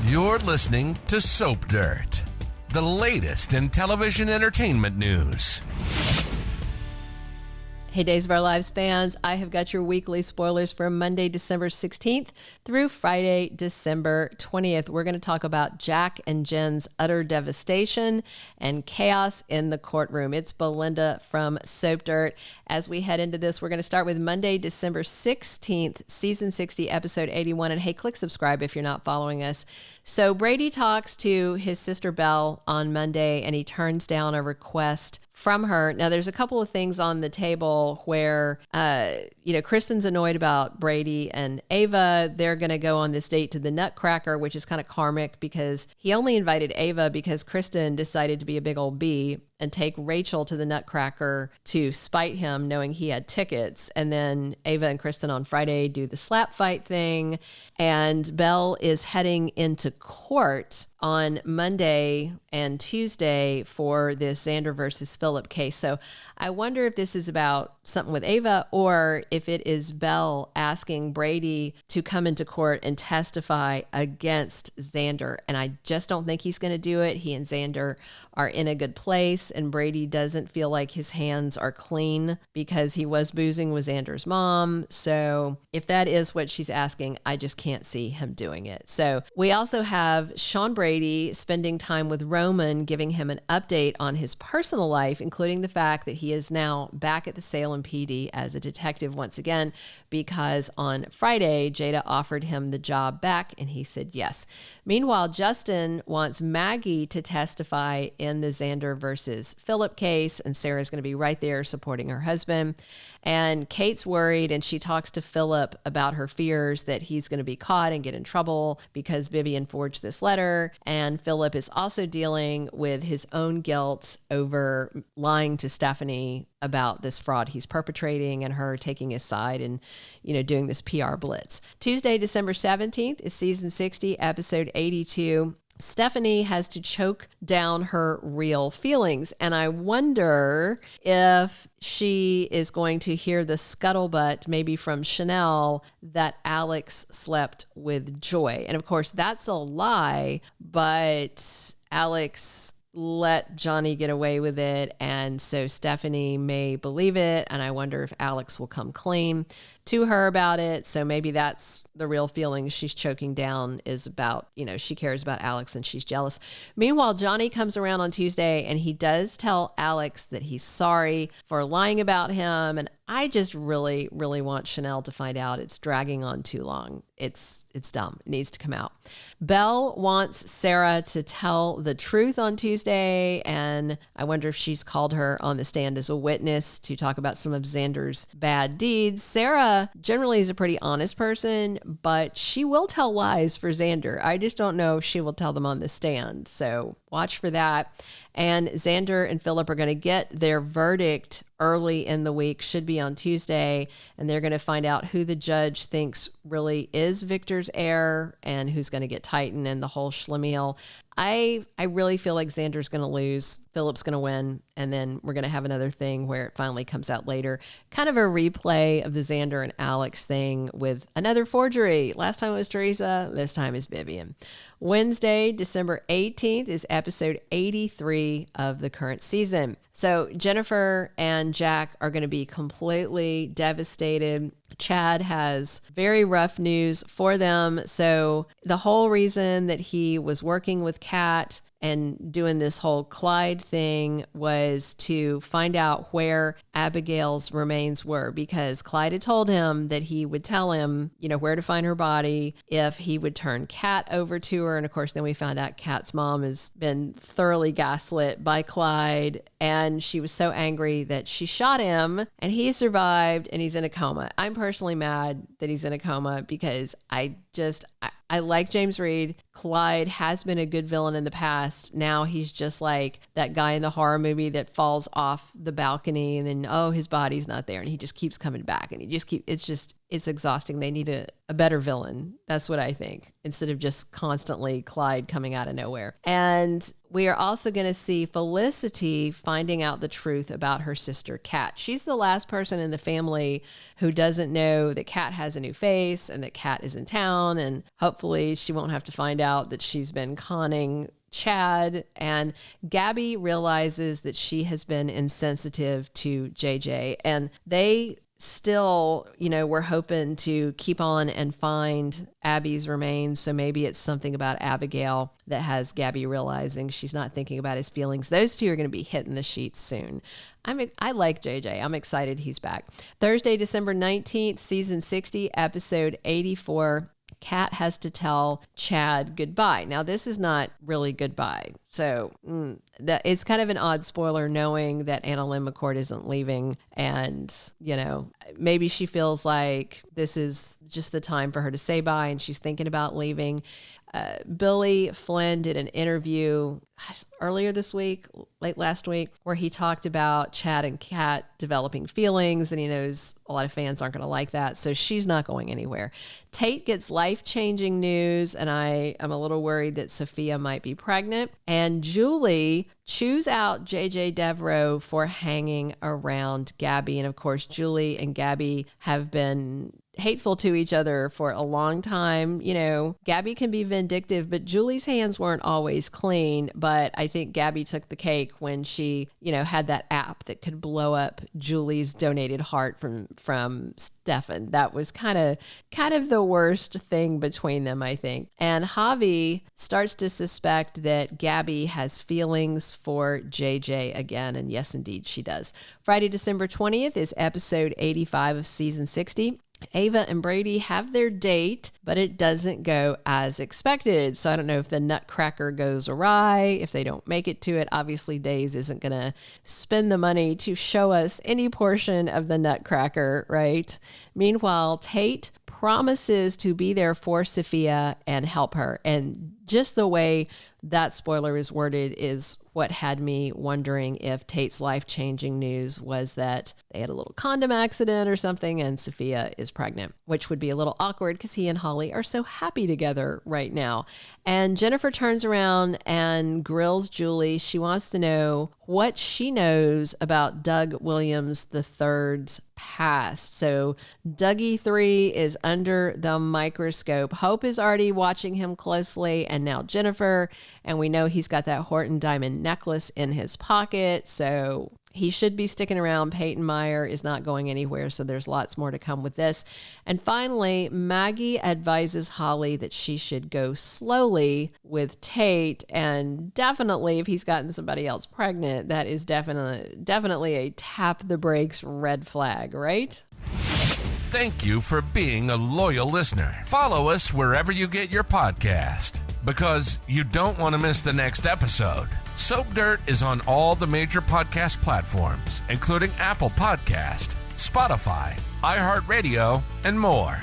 You're listening to Soap Dirt, the latest in television entertainment news. Hey, Days of Our Lives fans, I have got your weekly spoilers for Monday, December 16th through Friday, December 20th. We're going to talk about Jack and Jenn's utter devastation and chaos in the courtroom. It's Belinda from Soap Dirt. As we head into this, we're going to start with Monday, December 16th, season 60, episode 81. And hey, click subscribe if you're not following us. So Brady talks to his sister Belle on Monday, and he turns down a request from her. Now, there's a couple of things on the table where, Kristen's annoyed about Brady and Ava. They're going to go on this date to the Nutcracker, which is kind of karmic because he only invited Ava because Kristen decided to be a big old bee and take Rachel to the Nutcracker to spite him, knowing he had tickets. And then Ava and Kristen on Friday do the slap fight thing. And Belle is heading into court on Monday and Tuesday for this Xander versus Phillip case. So I wonder if this is about something with Ava or if it is Belle asking Brady to come into court and testify against Xander. And I just don't think he's going to do it. He and Xander are in a good place, and Brady doesn't feel like his hands are clean because he was boozing with Xander's mom. So if that is what she's asking, I just can't see him doing it. So we also have Sean Brady spending time with Roman, giving him an update on his personal life, including the fact that he is now back at the Salem PD as a detective once again, because on Friday, Jada offered him the job back and he said yes. Meanwhile, Justin wants Maggie to testify in the Xander versus Phillip case, and Sarah's going to be right there supporting her husband. And Kate's worried, and she talks to Phillip about her fears that he's going to be caught and get in trouble because Vivian forged this letter. And Phillip is also dealing with his own guilt over lying to Stephanie about this fraud he's perpetrating and her taking his side and, doing this PR blitz. Tuesday, December 17th is season 60, episode 82. Stephanie has to choke down her real feelings. And I wonder if she is going to hear the scuttlebutt, maybe from Chanel, that Alex slept with Joy. And of course, that's a lie, but Alex let Johnny get away with it. And so Stephanie may believe it. And I wonder if Alex will come clean to her about it. So maybe that's the real feeling she's choking down is about, she cares about Alex and she's jealous. Meanwhile, Johnny comes around on Tuesday and he does tell Alex that he's sorry for lying about him. And I just really, really want Chanel to find out. It's dragging on too long. It's dumb. It needs to come out. Belle wants Sarah to tell the truth on Tuesday. And I wonder if she's called her on the stand as a witness to talk about some of Xander's bad deeds. Sarah generally is a pretty honest person, but she will tell lies for Xander. I just don't know if she will tell them on the stand. So watch for that. And Xander and Phillip are going to get their verdict early in the week, should be on Tuesday, and they're going to find out who the judge thinks really is Victor's heir and who's going to get Titan and the whole schlemiel. I really feel like Xander's going to lose, Phillip's going to win, and then we're going to have another thing where it finally comes out later. Kind of a replay of the Xander and Alex thing with another forgery. Last time it was Teresa, this time is Vivian. Wednesday, December 18th is episode 83 of the current season. So Jennifer and Jack are going to be completely devastated. Chad has very rough news for them. So the whole reason that he was working with Kat and doing this whole Clyde thing was to find out where Abigail's remains were, because Clyde had told him that he would tell him, where to find her body if he would turn Kat over to her. And of course, then we found out Kat's mom has been thoroughly gaslit by Clyde, and she was so angry that she shot him, and he survived and he's in a coma. I'm personally mad that he's in a coma because I like James Reed. Clyde has been a good villain in the past. Now he's just like that guy in the horror movie that falls off the balcony and then, his body's not there. And he just keeps coming back and it's just it's exhausting. They need a better villain. That's what I think, instead of just constantly Clyde coming out of nowhere. And we are also going to see Felicity finding out the truth about her sister, Kat. She's the last person in the family who doesn't know that Kat has a new face and that Kat is in town. And hopefully she won't have to find out that she's been conning Chad. And Gabi realizes that she has been insensitive to JJ, and they still, we're hoping to keep on and find Abby's remains. So maybe it's something about Abigail that has Gabi realizing she's not thinking about his feelings. Those two are going to be hitting the sheets soon. I like JJ. I'm excited he's back. Thursday, December 19th, season 60, episode 84. Kat has to tell Chad goodbye. Now, this is not really goodbye. So it's kind of an odd spoiler knowing that AnnaLynne McCord isn't leaving. And, maybe she feels like this is just the time for her to say bye and she's thinking about leaving. Billy Flynn did an interview earlier this week, late last week, where he talked about Chad and Kat developing feelings, and he knows a lot of fans aren't going to like that, so she's not going anywhere. Tate gets life-changing news, and I am a little worried that Sophia might be pregnant. And Julie chews out JJ Deveraux for hanging around Gabi. And of course, Julie and Gabi have been hateful to each other for a long time. Gabi can be vindictive, but Julie's hands weren't always clean. But I think Gabi took the cake when she, had that app that could blow up Julie's donated heart from Stefan. That was kind of the worst thing between them, I think. And Javi starts to suspect that Gabi has feelings for JJ again. And yes, indeed, she does. Friday, December 20th is episode 85 of season 60. Ava and Brady have their date, but it doesn't go as expected. So I don't know if the Nutcracker goes awry, if they don't make it to it. Obviously, Days isn't going to spend the money to show us any portion of the Nutcracker, right? Meanwhile, Tate promises to be there for Sophia and help her. And just the way that spoiler is worded is what had me wondering if Tate's life-changing news was that they had a little condom accident or something and Sophia is pregnant, which would be a little awkward because he and Holly are so happy together right now. And Jennifer turns around and grills Julie. She wants to know what she knows about Doug Williams III's past. So Dougie 3 is under the microscope. Hope is already watching him closely, and now Jennifer. And we know he's got that Horton diamond necklace in his pocket. So he should be sticking around. Peyton Meyer is not going anywhere, so there's lots more to come with this. And finally, Maggie advises Holly that she should go slowly with Tate, and definitely if he's gotten somebody else pregnant, that is definitely a tap the brakes red flag, right? Thank you for being a loyal listener. Follow us wherever you get your podcast, because you don't want to miss the next episode. Soap Dirt is on all the major podcast platforms, including Apple Podcast, Spotify, iHeartRadio, and more.